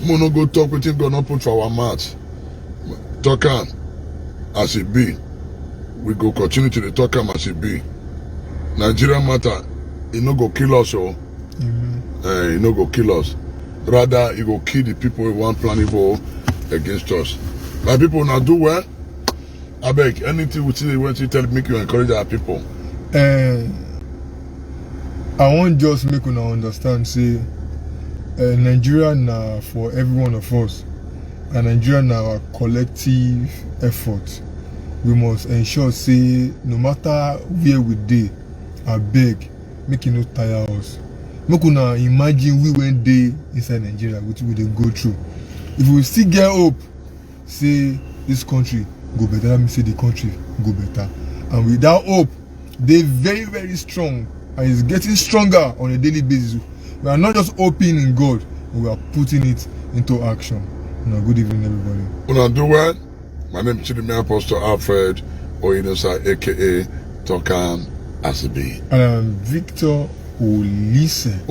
we no go talk with him, God not put for our mouth. Talk am as it be. We go continue to talk am as it be. Nigeria matter, it no go kill us, oh. It no go kill us. Rather, it go kill the people who want plan evil against us. My people, now do well. I beg, anything we want to tell, make you encourage our people. I want just make you understand, say, Nigeria now for every one of us, and Nigeria now our collective effort. We must ensure, say, no matter where we dey, I beg, make it not tire us. Make you imagine we went day inside Nigeria, which we dey go through. If we still get hope, say this country go better, let me say the country go better. And with that hope, they very, very strong, and it's getting stronger on a daily basis. We are not just hoping in God, but we are putting it into action. Good evening, everybody. Una do well. My name is Chidime Apostle Alfred Oyinosa, aka Tokam Asibi. And I'm Victor Olise.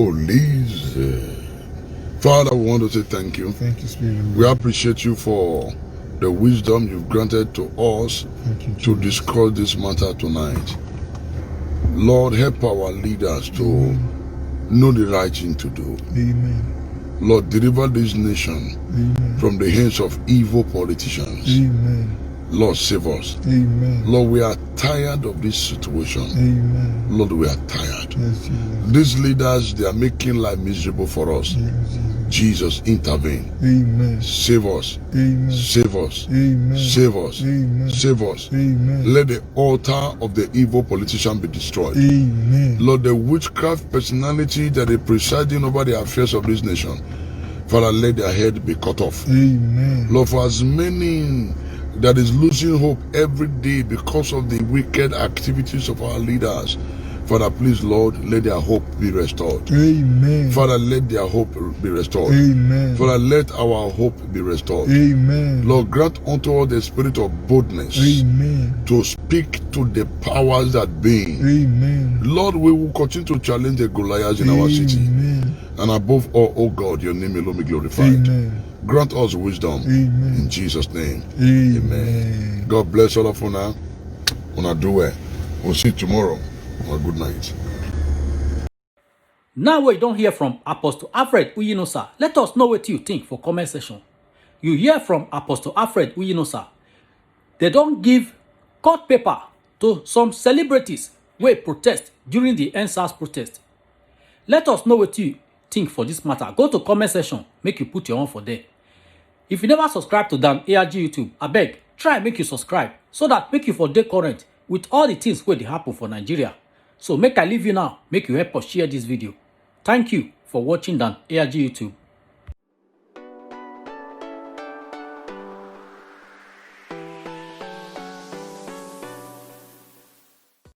Father, we want to say thank you. Thank you, Spirit. We appreciate you for the wisdom you've granted to us to discuss this matter tonight. Lord, help our leaders to know the right thing to do. Amen. Lord, deliver this nation from the hands of evil politicians. Amen. Lord, save us. Amen. Lord, we are tired of this situation. Amen. Lord, we are tired. Yes, Jesus. These leaders, they are making life miserable for us. Yes, Jesus. Jesus, intervene. Amen. Save us. Amen. Save us. Amen. Save us. Amen. Save us. Amen. Let the altar of the evil politician be destroyed. Amen. Lord, the witchcraft personality that is presiding over the affairs of this nation, Father, let their head be cut off. Amen. Lord, for as many that is losing hope every day because of the wicked activities of our leaders, Father, please, Lord, let their hope be restored. Amen. Father, let their hope be restored. Amen. Father, let our hope be restored. Amen. Lord, grant unto all the spirit of boldness Amen. to speak to the powers that be. Amen. Lord, we will continue to challenge the Goliaths in our city. Amen. And above all, oh God, your name alone be glorified. Amen. Grant us wisdom. Amen. In Jesus' name. Amen. God bless all of you now. Una do well. We'll see you tomorrow. Well, good night. Now we don't hear from Apostle Alfred Uyinosa. Let us know what you think for comment section. You hear from Apostle Alfred Uyinosa. They don't give court paper to some celebrities wey protest during the NSAS protest. Let us know what you think for this matter. Go to comment section, make you put your own for there. If you never subscribe to Dan ARG YouTube, abeg try make you subscribe so that make you for dey current with all the things wey dey happen for Nigeria. So make I leave you now, make you help us share this video. Thank you for watching Dan ARG YouTube.